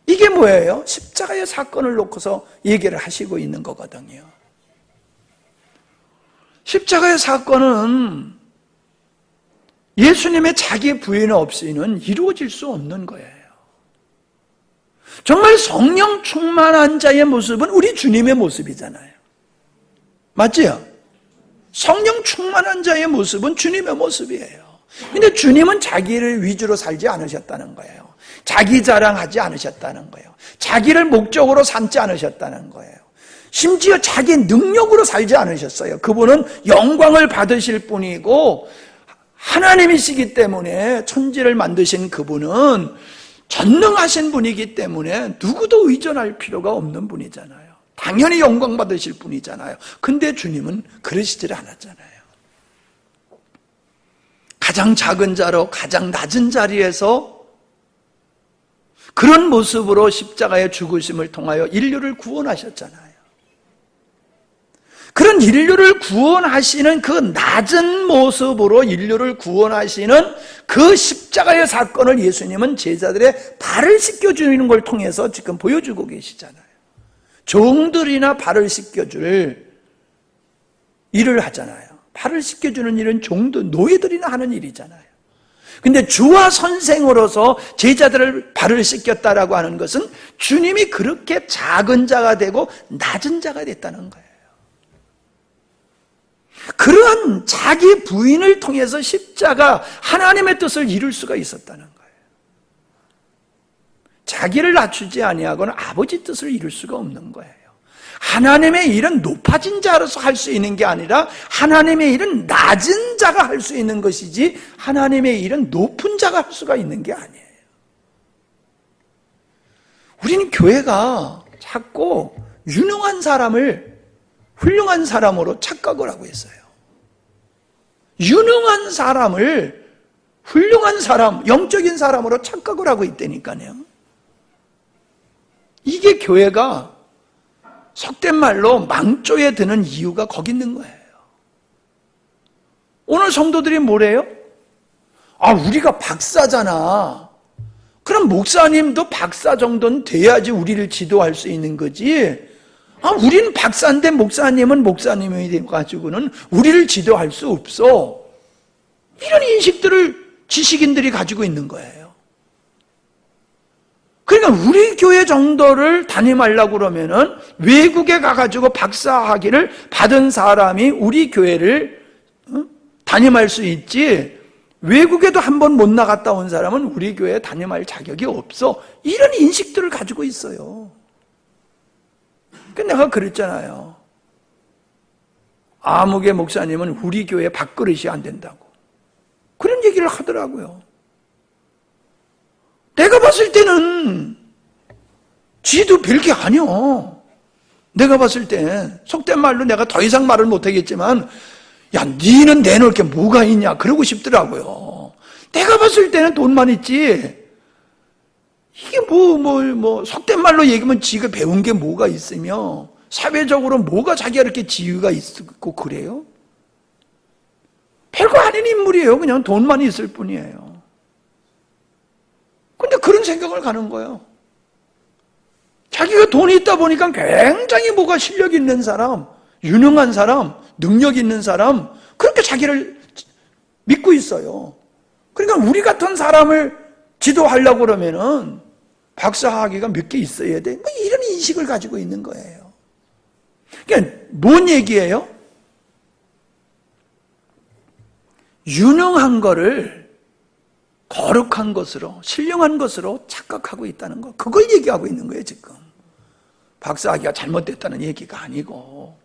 S1: 이게 뭐예요? 십자가의 사건을 놓고서 얘기를 하시고 있는 거거든요. 십자가의 사건은 예수님의 자기 부인 없이는 이루어질 수 없는 거예요. 정말 성령 충만한 자의 모습은 우리 주님의 모습이잖아요. 맞지요? 성령 충만한 자의 모습은 주님의 모습이에요. 근데 주님은 자기를 위주로 살지 않으셨다는 거예요. 자기 자랑하지 않으셨다는 거예요. 자기를 목적으로 삼지 않으셨다는 거예요. 심지어 자기 능력으로 살지 않으셨어요. 그분은 영광을 받으실 분이고 하나님이시기 때문에 천지를 만드신 그분은 전능하신 분이기 때문에 누구도 의존할 필요가 없는 분이잖아요. 당연히 영광 받으실 분이잖아요. 근데 주님은 그러시질 않았잖아요. 가장 작은 자로 가장 낮은 자리에서 그런 모습으로 십자가의 죽으심을 통하여 인류를 구원하셨잖아요. 그런 인류를 구원하시는 그 낮은 모습으로 인류를 구원하시는 그 십자가의 사건을 예수님은 제자들의 발을 씻겨주는 걸 통해서 지금 보여주고 계시잖아요. 종들이나 발을 씻겨줄 일을 하잖아요. 발을 씻겨주는 일은 종들, 노예들이나 하는 일이잖아요. 근데 주와 선생으로서 제자들을 발을 씻겼다라고 하는 것은 주님이 그렇게 작은 자가 되고 낮은 자가 됐다는 거예요. 그러한 자기 부인을 통해서 십자가 하나님의 뜻을 이룰 수가 있었다는 거예요. 자기를 낮추지 아니하고는 아버지 뜻을 이룰 수가 없는 거예요. 하나님의 일은 높아진 자로서 할 수 있는 게 아니라 하나님의 일은 낮은 자가 할 수 있는 것이지 하나님의 일은 높은 자가 할 수가 있는 게 아니에요. 우리는 교회가 자꾸 유능한 사람을 훌륭한 사람으로 착각을 하고 있어요. 유능한 사람을 훌륭한 사람, 영적인 사람으로 착각을 하고 있다니까요. 이게 교회가 속된 말로 망조에 드는 이유가 거기 있는 거예요. 오늘 성도들이 뭐래요? 우리가 박사잖아. 그럼 목사님도 박사 정도는 돼야지 우리를 지도할 수 있는 거지. 우리는 박사인데 목사님은 목사님이 돼가지고는 우리를 지도할 수 없어. 이런 인식들을 지식인들이 가지고 있는 거예요. 그러니까 우리 교회 정도를 담임하려고 그러면은 외국에 가가지고 박사 학위를 받은 사람이 우리 교회를 담임할 수 있지, 외국에도 한 번 못 나갔다 온 사람은 우리 교회에 담임할 자격이 없어. 이런 인식들을 가지고 있어요. 내가 그랬잖아요. 아무개 목사님은 우리 교회 밥그릇이 안 된다고. 그런 얘기를 하더라고요. 내가 봤을 때는 지도 별게 아니야. 내가 봤을 때 속된 말로 내가 더 이상 말을 못하겠지만 야, 니는 내놓을 게 뭐가 있냐 그러고 싶더라고요. 내가 봤을 때는 돈만 있지 이게 속된 말로 얘기하면 지가 배운 게 뭐가 있으며 사회적으로 뭐가 자기가 이렇게 지위가 있고 그래요? 별거 아닌 인물이에요. 그냥 돈만 있을 뿐이에요. 근데 그런 생각을 가는 거예요. 자기가 돈이 있다 보니까 굉장히 뭐가 실력 있는 사람, 유능한 사람, 능력 있는 사람, 그렇게 자기를 믿고 있어요. 그러니까 우리 같은 사람을 지도하려고 그러면은 박사학위가 몇 개 있어야 돼. 이런 인식을 가지고 있는 거예요. 그러니까 뭔 얘기예요? 유능한 거를 거룩한 것으로, 신령한 것으로 착각하고 있다는 거. 그걸 얘기하고 있는 거예요, 지금. 박사학위가 잘못됐다는 얘기가 아니고.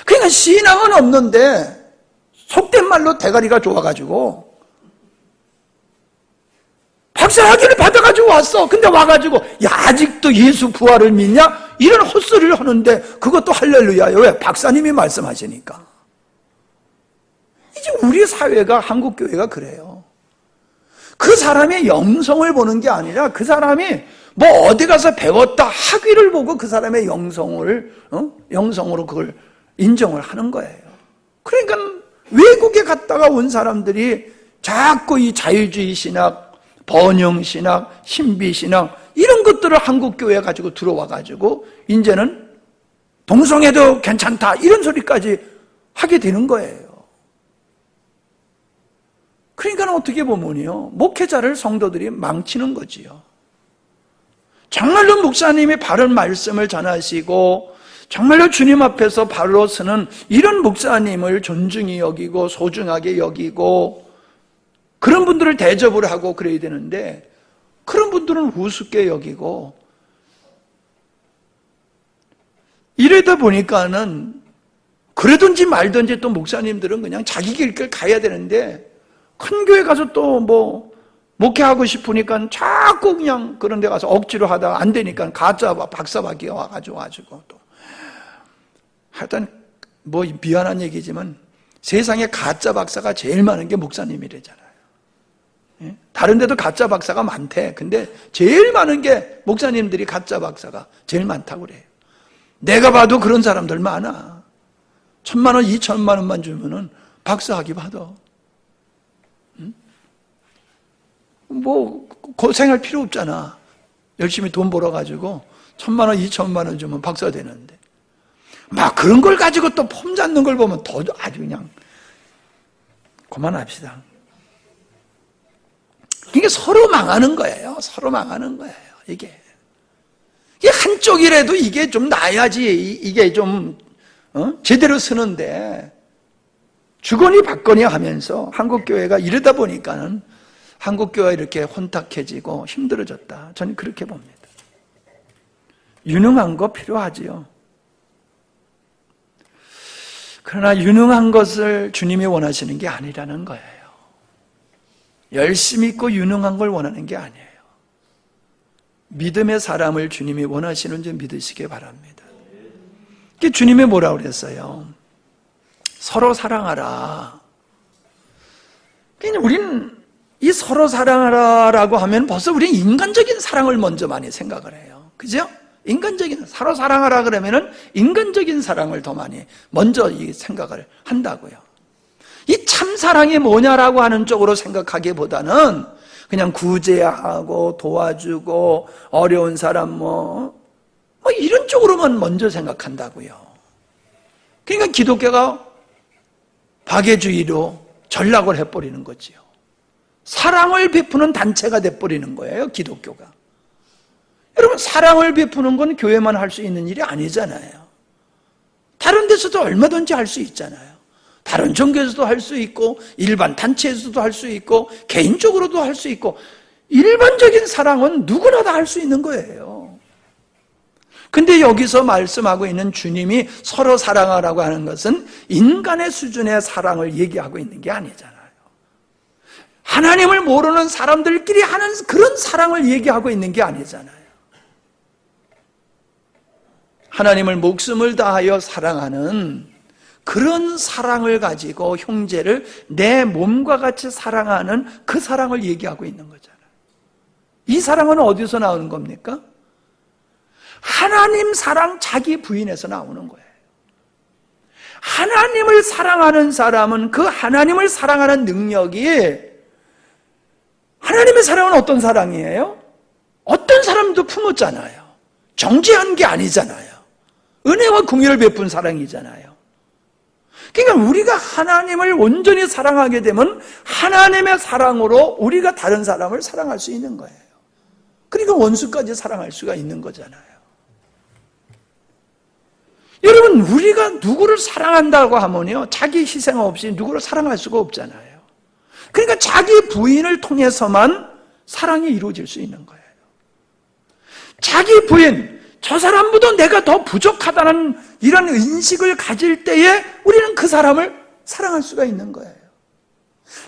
S1: 그러니까 신앙은 없는데 속된 말로 대가리가 좋아가지고 박사학위를 받아가지고 왔어. 근데 와가지고 야, 아직도 예수 부활을 믿냐? 이런 헛소리를 하는데 그것도 할렐루야예요. 왜? 박사님이 말씀하시니까. 이제 우리 사회가, 한국 교회가 그래요. 그 사람의 영성을 보는 게 아니라 그 사람이 뭐 어디 가서 배웠다 학위를 보고 그 사람의 영성으로 그걸 인정을 하는 거예요. 그러니까 외국에 갔다가 온 사람들이 자꾸 이 자유주의 신학, 번영 신학, 신비 신학 이런 것들을 한국 교회에 가지고 들어와 가지고 이제는 동성애도 괜찮다 이런 소리까지 하게 되는 거예요. 그러니까 어떻게 보면요, 목회자를 성도들이 망치는 거지요. 정말로 목사님이 바른 말씀을 전하시고 정말로 주님 앞에서 바로 서는 이런 목사님을 존중히 여기고 소중하게 여기고 그런 분들을 대접을 하고 그래야 되는데 그런 분들은 우습게 여기고 이러다 보니까는 그러든지 말든지 또 목사님들은 그냥 자기 길 가야 되는데 큰 교회 가서 또 목회하고 싶으니까 자꾸 그냥 그런 데 가서 억지로 하다가 안 되니까 가짜 박사박이가 와가지고 또 하여튼 미안한 얘기지만 세상에 가짜 박사가 제일 많은 게 목사님이래잖아요. 예? 다른 데도 가짜 박사가 많대. 근데 제일 많은 게 목사님들이 가짜 박사가 제일 많다고 그래요. 내가 봐도 그런 사람들 많아. 1,000만 원, 2,000만 원만 주면은 박사학위 받아. 응? 뭐 고생할 필요 없잖아. 열심히 돈 벌어가지고 1,000만 원, 2,000만 원 주면 박사 되는데 막 그런 걸 가지고 또 폼 잡는 걸 보면 더 아주 그냥 그만합시다. 이게 서로 망하는 거예요. 서로 망하는 거예요. 이게 한쪽이라도 이게 좀 나야지 이게 좀 제대로 쓰는데 주거니 받거니 하면서 한국교회가 이러다 보니까는 한국교회가 이렇게 혼탁해지고 힘들어졌다. 저는 그렇게 봅니다. 유능한 거 필요하지요. 그러나 유능한 것을 주님이 원하시는 게 아니라는 거예요. 열심히 있고 유능한 걸 원하는 게 아니에요. 믿음의 사람을 주님이 원하시는 줄 믿으시기 바랍니다. 주님이 뭐라고 그랬어요? 서로 사랑하라. 우리는 이 서로 사랑하라라고 하면 벌써 우리는 인간적인 사랑을 먼저 많이 생각을 해요. 그죠? 인간적인, 서로 사랑하라 그러면은 인간적인 사랑을 더 많이 먼저 이 생각을 한다고요. 이 참사랑이 뭐냐라고 하는 쪽으로 생각하기보다는 그냥 구제하고 도와주고 어려운 사람 뭐 이런 쪽으로만 먼저 생각한다고요. 그러니까 기독교가 박애주의로 전락을 해버리는 거지요. 사랑을 베푸는 단체가 돼버리는 거예요, 기독교가. 여러분, 사랑을 베푸는 건 교회만 할 수 있는 일이 아니잖아요. 다른 데서도 얼마든지 할 수 있잖아요. 다른 종교에서도 할 수 있고 일반 단체에서도 할 수 있고 개인적으로도 할 수 있고 일반적인 사랑은 누구나 다 할 수 있는 거예요. 근데 여기서 말씀하고 있는 주님이 서로 사랑하라고 하는 것은 인간의 수준의 사랑을 얘기하고 있는 게 아니잖아요. 하나님을 모르는 사람들끼리 하는 그런 사랑을 얘기하고 있는 게 아니잖아요. 하나님을 목숨을 다하여 사랑하는 그런 사랑을 가지고 형제를 내 몸과 같이 사랑하는 그 사랑을 얘기하고 있는 거잖아요. 이 사랑은 어디서 나오는 겁니까? 하나님 사랑 자기 부인에서 나오는 거예요. 하나님을 사랑하는 사람은 그 하나님을 사랑하는 능력이, 하나님의 사랑은 어떤 사랑이에요? 어떤 사람도 품었잖아요. 정죄한 게 아니잖아요. 은혜와 긍휼을 베푼 사랑이잖아요. 그러니까 우리가 하나님을 온전히 사랑하게 되면 하나님의 사랑으로 우리가 다른 사람을 사랑할 수 있는 거예요. 그러니까 원수까지 사랑할 수가 있는 거잖아요. 여러분, 우리가 누구를 사랑한다고 하면요, 자기 희생 없이 누구를 사랑할 수가 없잖아요. 그러니까 자기 부인을 통해서만 사랑이 이루어질 수 있는 거예요. 자기 부인, 저 사람보다 내가 더 부족하다는 이런 인식을 가질 때에 우리는 그 사람을 사랑할 수가 있는 거예요.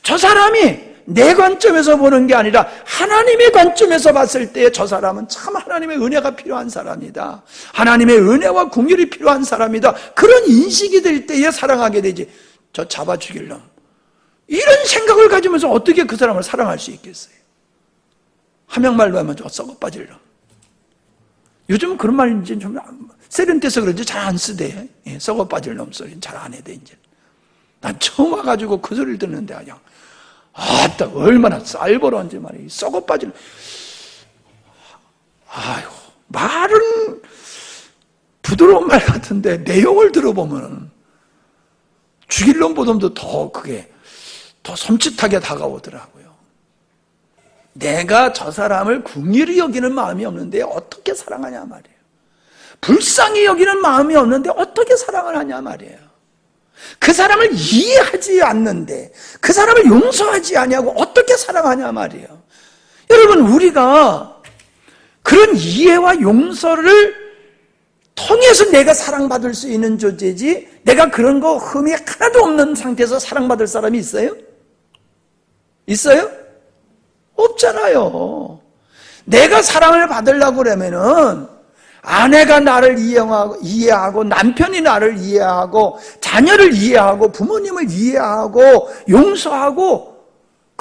S1: 저 사람이 내 관점에서 보는 게 아니라 하나님의 관점에서 봤을 때 저 사람은 참 하나님의 은혜가 필요한 사람이다. 하나님의 은혜와 긍휼이 필요한 사람이다. 그런 인식이 될 때에 사랑하게 되지. 저 잡아 죽일 놈. 이런 생각을 가지면서 어떻게 그 사람을 사랑할 수 있겠어요? 함양말로 하면 저 썩어 빠질 놈. 요즘은 그런 말 이제 좀 세련돼서 그런지 잘 안 쓰대. 예, 썩어 빠질 놈 소리는 잘 안 해대, 이제. 난 처음 와가지고 그 소리를 듣는데 그냥, 아따, 얼마나 쌀벌한지 말이야. 썩어 빠질 놈. 아유, 말은 부드러운 말 같은데 내용을 들어보면 죽일 놈보다도 더 그게 더 섬찟하게 다가오더라고요. 내가 저 사람을 긍휼히 여기는 마음이 없는데 어떻게 사랑하냐 말이에요. 불쌍히 여기는 마음이 없는데 어떻게 사랑을 하냐 말이에요. 그 사람을 이해하지 않는데 그 사람을 용서하지 아니하고 어떻게 사랑하냐 말이에요. 여러분, 우리가 그런 이해와 용서를 통해서 내가 사랑받을 수 있는 존재지, 내가 그런 거 흠이 하나도 없는 상태에서 사랑받을 사람이 있어요? 있어요? 없잖아요. 내가 사랑을 받으려고 그러면은 아내가 나를 이해하고 남편이 나를 이해하고 자녀를 이해하고 부모님을 이해하고 용서하고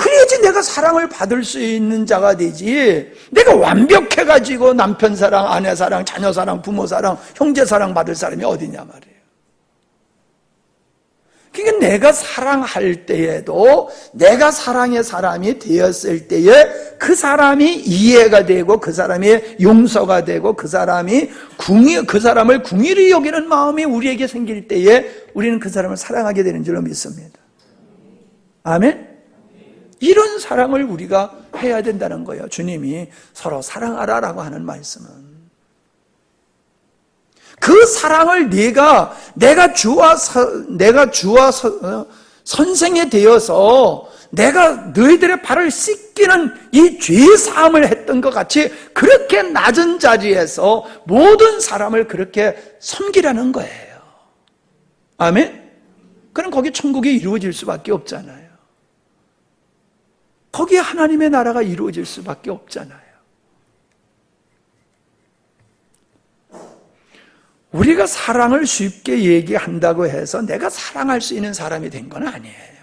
S1: 그래야지 내가 사랑을 받을 수 있는 자가 되지. 내가 완벽해가지고 남편 사랑, 아내 사랑, 자녀 사랑, 부모 사랑, 형제 사랑 받을 사람이 어디냐 말이에요. 그러니까 내가 사랑할 때에도 내가 사랑의 사람이 되었을 때에 그 사람이 이해가 되고 그 사람이 용서가 되고 그 사람을 궁일이 여기는 마음이 우리에게 생길 때에 우리는 그 사람을 사랑하게 되는 줄로 믿습니다. 아멘? 이런 사랑을 우리가 해야 된다는 거예요. 주님이 서로 사랑하라라고 하는 말씀은. 그 사랑을 내가 주와 선생이 되어서 내가 너희들의 발을 씻기는 이 죄 사함을 했던 것 같이 그렇게 낮은 자리에서 모든 사람을 그렇게 섬기라는 거예요. 아멘? 그럼 거기 천국이 이루어질 수밖에 없잖아요. 거기에 하나님의 나라가 이루어질 수밖에 없잖아요. 우리가 사랑을 쉽게 얘기한다고 해서 내가 사랑할 수 있는 사람이 된 건 아니에요.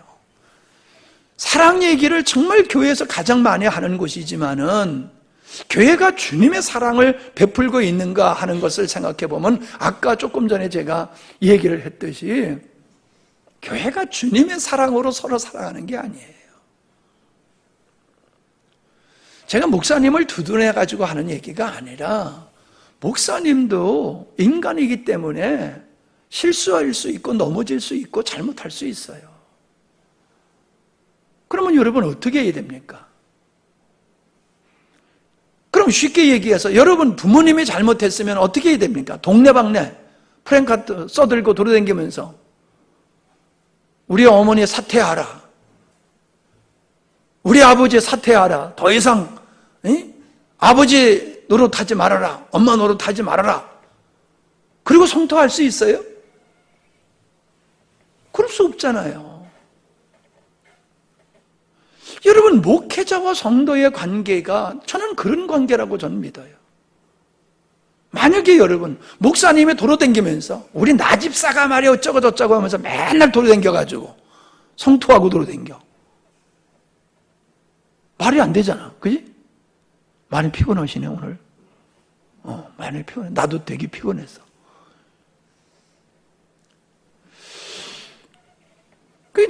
S1: 사랑 얘기를 정말 교회에서 가장 많이 하는 곳이지만은 교회가 주님의 사랑을 베풀고 있는가 하는 것을 생각해 보면 아까 조금 전에 제가 얘기를 했듯이 교회가 주님의 사랑으로 서로 사랑하는 게 아니에요. 제가 목사님을 두둔해 가지고 하는 얘기가 아니라 목사님도 인간이기 때문에 실수할 수 있고 넘어질 수 있고 잘못할 수 있어요. 그러면 여러분 어떻게 해야 됩니까? 그럼 쉽게 얘기해서 여러분 부모님이 잘못했으면 어떻게 해야 됩니까? 동네방네 프랭카드 써들고 돌아다니면서 우리 어머니 사퇴하라, 우리 아버지 사퇴하라, 더 이상 아버지 노릇하지 말아라, 엄마 노릇하지 말아라, 그리고 성토할 수 있어요? 그럴 수 없잖아요. 여러분 목회자와 성도의 관계가 저는 그런 관계라고 저는 믿어요. 만약에 여러분 목사님이 돌아다니면서 우리 나집사가 말이야 어쩌고 저쩌고 하면서 맨날 돌아다녀가지고 성토하고 돌아다녀, 말이 안 되잖아, 그지? 많이 피곤하시네 오늘. 많이 피곤해. 나도 되게 피곤했어.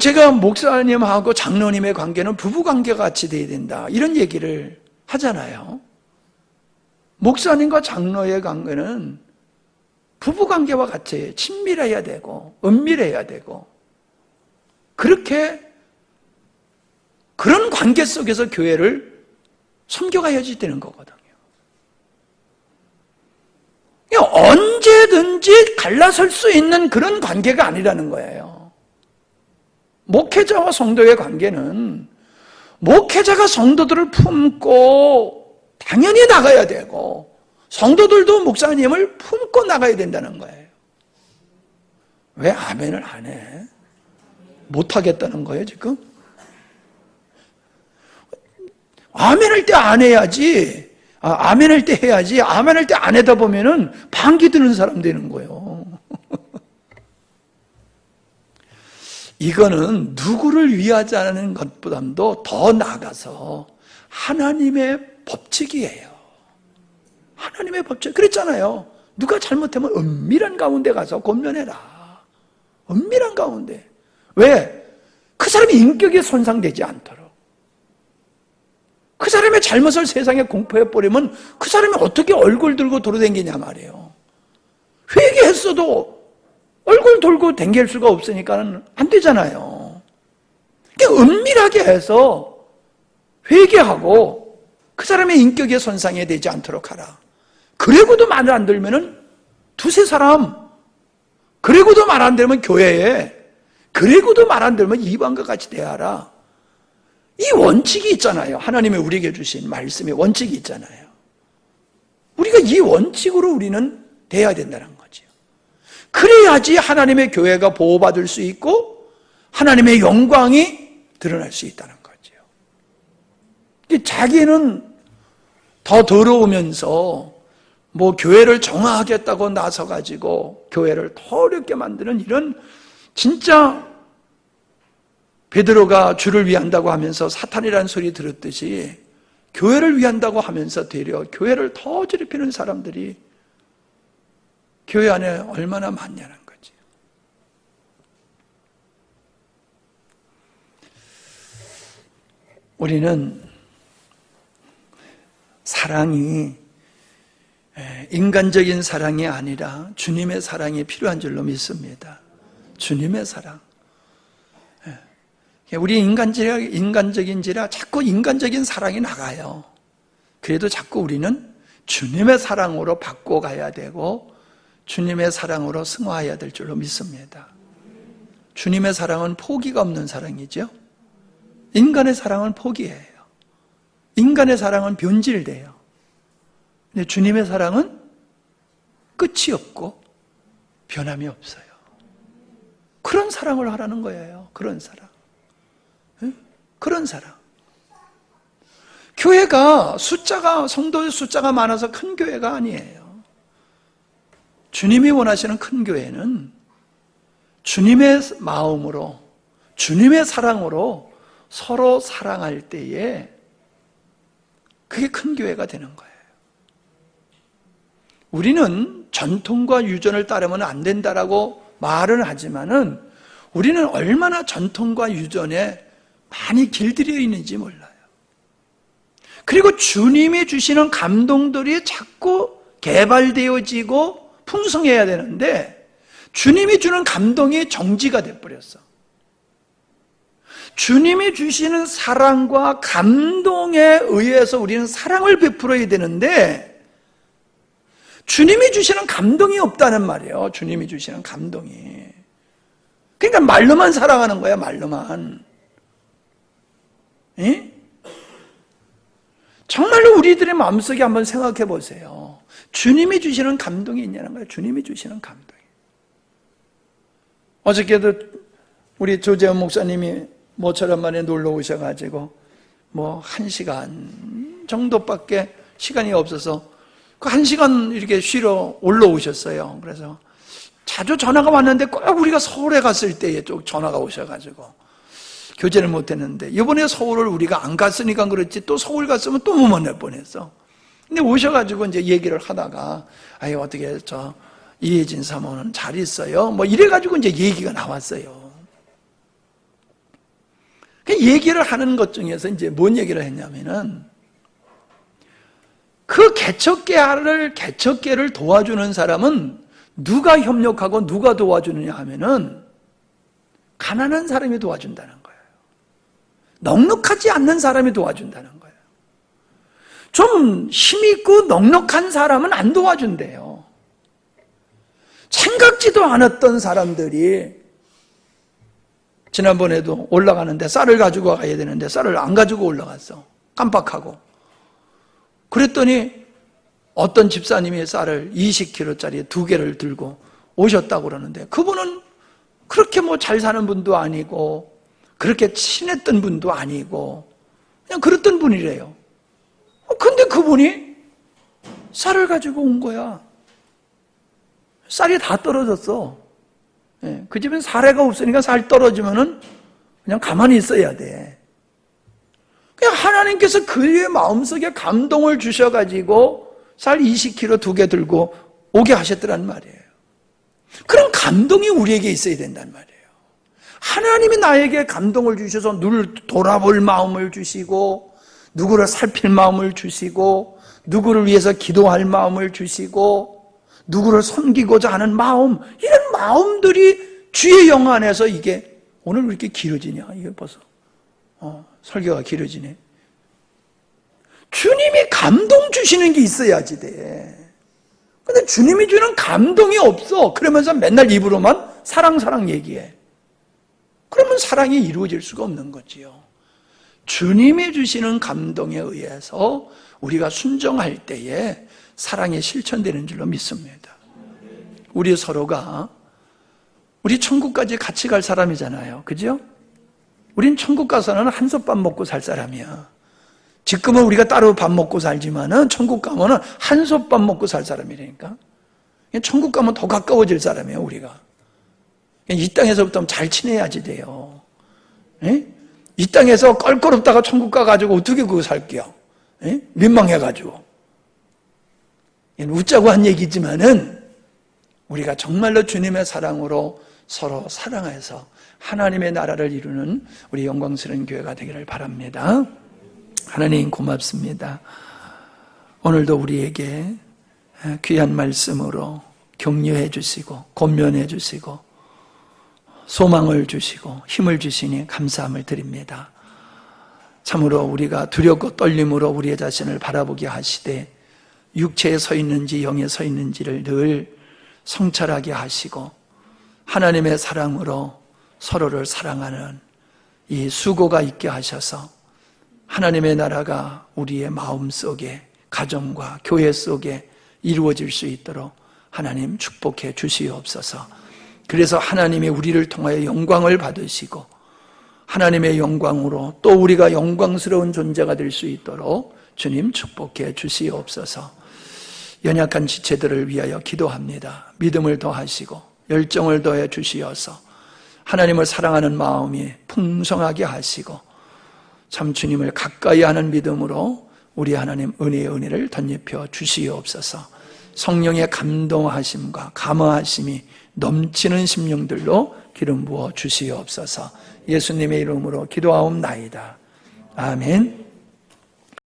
S1: 제가 목사님하고 장로님의 관계는 부부관계가 같이 돼야 된다 이런 얘기를 하잖아요. 목사님과 장로의 관계는 부부관계와 같이 친밀해야 되고 은밀해야 되고 그렇게 그런 관계 속에서 교회를 섬겨가야지 되는 거거든요. 언제든지 갈라설 수 있는 그런 관계가 아니라는 거예요. 목회자와 성도의 관계는 목회자가 성도들을 품고 당연히 나가야 되고 성도들도 목사님을 품고 나가야 된다는 거예요. 왜 아멘을 안 해? 못하겠다는 거예요 지금? 아멘할 때 안 해야지. 아멘할 때 해야지. 아멘할 때 안 하다 보면은 방귀 드는 사람 되는 거예요. 이거는 누구를 위하지 않는 것보다도 더 나아가서 하나님의 법칙이에요. 하나님의 법칙. 그랬잖아요. 누가 잘못하면 은밀한 가운데 가서 권면해라. 은밀한 가운데. 왜? 그 사람이 인격이 손상되지 않도록. 그 사람의 잘못을 세상에 공포해버리면 그 사람이 어떻게 얼굴 들고 돌아다니냐 말이에요. 회개했어도 얼굴 돌고 댕길 수가 없으니까 안 되잖아요. 그러니까 은밀하게 해서 회개하고 그 사람의 인격의 손상이 되지 않도록 하라. 그리고도 말을 안 들면은 두세 사람, 그리고도 말 안 들면 교회에, 그리고도 말 안 들면 이방과 같이 대하라. 이 원칙이 있잖아요. 하나님이 우리에게 주신 말씀의 원칙이 있잖아요. 우리가 이 원칙으로 우리는 대해야 된다는 거죠. 그래야지 하나님의 교회가 보호받을 수 있고 하나님의 영광이 드러날 수 있다는 거죠. 자기는 더 더러우면서 뭐 교회를 정화하겠다고 나서가지고 교회를 더 어렵게 만드는 이런 진짜 베드로가 주를 위한다고 하면서 사탄이라는 소리 들었듯이 교회를 위한다고 하면서 되려 교회를 더 괴롭히는 사람들이 교회 안에 얼마나 많냐는 거지. 우리는 사랑이 인간적인 사랑이 아니라 주님의 사랑이 필요한 줄로 믿습니다. 주님의 사랑. 우리 인간적인지라 자꾸 인간적인 사랑이 나가요. 그래도 자꾸 우리는 주님의 사랑으로 바꿔가야 되고 주님의 사랑으로 승화해야 될 줄로 믿습니다. 주님의 사랑은 포기가 없는 사랑이죠. 인간의 사랑은 포기해요. 인간의 사랑은 변질돼요. 근데 주님의 사랑은 끝이 없고 변함이 없어요. 그런 사랑을 하라는 거예요. 그런 사랑. 그런 사랑. 교회가 성도의 숫자가 많아서 큰 교회가 아니에요. 주님이 원하시는 큰 교회는 주님의 마음으로, 주님의 사랑으로 서로 사랑할 때에 그게 큰 교회가 되는 거예요. 우리는 전통과 유전을 따르면 안 된다라고 말은 하지만은 우리는 얼마나 전통과 유전에 많이 길들여 있는지 몰라요. 그리고 주님이 주시는 감동들이 자꾸 개발되어지고 풍성해야 되는데 주님이 주는 감동이 정지가 돼버렸어. 주님이 주시는 사랑과 감동에 의해서 우리는 사랑을 베풀어야 되는데 주님이 주시는 감동이 없다는 말이에요. 주님이 주시는 감동이. 그러니까 말로만 사랑하는 거야, 말로만. 예? 정말로 우리들의 마음속에 한번 생각해 보세요. 주님이 주시는 감동이 있냐는 거예요. 주님이 주시는 감동이. 어저께도 우리 조재현 목사님이 모처럼 만에 놀러 오셔가지고 1시간 정도밖에 시간이 없어서 그 1시간 이렇게 쉬러 올라오셨어요. 그래서 자주 전화가 왔는데 꼭 우리가 서울에 갔을 때에 또 전화가 오셔가지고 교제를 못했는데 이번에 서울을 우리가 안 갔으니까 그렇지 또 서울 갔으면 또 못 만날 뻔했어. 근데 오셔가지고 이제 얘기를 하다가 어떻게 이혜진 사모는 잘 있어요? 이래가지고 이제 얘기가 나왔어요. 그 얘기를 하는 것 중에서 이제 뭔 얘기를 했냐면은 그 개척계를 도와주는 사람은 누가 협력하고 누가 도와주느냐 하면은 가난한 사람이 도와준다는 거예요. 넉넉하지 않는 사람이 도와준다는 거예요. 좀 힘있고 넉넉한 사람은 안 도와준대요. 생각지도 않았던 사람들이 지난번에도 올라가는데 쌀을 가지고 가야 되는데 쌀을 안 가지고 올라갔어. 깜빡하고. 그랬더니 어떤 집사님이 쌀을 20kg짜리 2개를 들고 오셨다고 그러는데 그분은 그렇게 잘 사는 분도 아니고 그렇게 친했던 분도 아니고 그냥 그랬던 분이래요. 근데 그분이 쌀을 가지고 온 거야. 쌀이 다 떨어졌어. 그 집엔 사례가 없으니까 쌀 떨어지면은 그냥 가만히 있어야 돼. 그냥 하나님께서 그의 마음속에 감동을 주셔가지고 쌀 20kg 2개 들고 오게 하셨더란 말이에요. 그런 감동이 우리에게 있어야 된단 말이에요. 하나님이 나에게 감동을 주셔서 누구를 돌아볼 마음을 주시고 누구를 살필 마음을 주시고 누구를 위해서 기도할 마음을 주시고 누구를 섬기고자 하는 마음, 이런 마음들이 주의 영 안에서 이게 오늘 왜 이렇게 길어지냐? 이게 벌써 설교가 길어지네. 주님이 감동 주시는 게 있어야지 돼. 근데 주님이 주는 감동이 없어. 그러면서 맨날 입으로만 사랑 얘기해. 그러면 사랑이 이루어질 수가 없는 거지요. 주님이 주시는 감동에 의해서 우리가 순종할 때에 사랑이 실천되는 줄로 믿습니다. 우리 서로가 우리 천국까지 같이 갈 사람이잖아요. 그죠? 우린 천국 가서는 한솥밥 먹고 살 사람이야. 지금은 우리가 따로 밥 먹고 살지만은 천국 가면은 한솥밥 먹고 살 사람이라니까. 천국 가면 더 가까워질 사람이에요, 우리가. 이 땅에서부터 잘 지내야지 돼요. 예? 이 땅에서 껄껄없다가 천국 가가지고 어떻게 그거 살게요? 예? 민망해가지고. 웃자고 한 얘기지만은 우리가 정말로 주님의 사랑으로 서로 사랑해서 하나님의 나라를 이루는 우리 영광스러운 교회가 되기를 바랍니다. 하나님 고맙습니다. 오늘도 우리에게 귀한 말씀으로 격려해 주시고 권면해 주시고 소망을 주시고 힘을 주시니 감사함을 드립니다. 참으로 우리가 두렵고 떨림으로 우리의 자신을 바라보게 하시되 육체에 서 있는지 영에 서 있는지를 늘 성찰하게 하시고 하나님의 사랑으로 서로를 사랑하는 이 수고가 있게 하셔서 하나님의 나라가 우리의 마음속에 가정과 교회 속에 이루어질 수 있도록 하나님 축복해 주시옵소서. 그래서 하나님이 우리를 통하여 영광을 받으시고 하나님의 영광으로 또 우리가 영광스러운 존재가 될 수 있도록 주님 축복해 주시옵소서. 연약한 지체들을 위하여 기도합니다. 믿음을 더하시고 열정을 더해 주시어서 하나님을 사랑하는 마음이 풍성하게 하시고 참 주님을 가까이 하는 믿음으로 우리 하나님 은혜의 은혜를 덧입혀 주시옵소서. 성령의 감동하심과 감화하심이 넘치는 심령들로 기름 부어 주시옵소서. 예수님의 이름으로 기도하옵나이다. 아멘.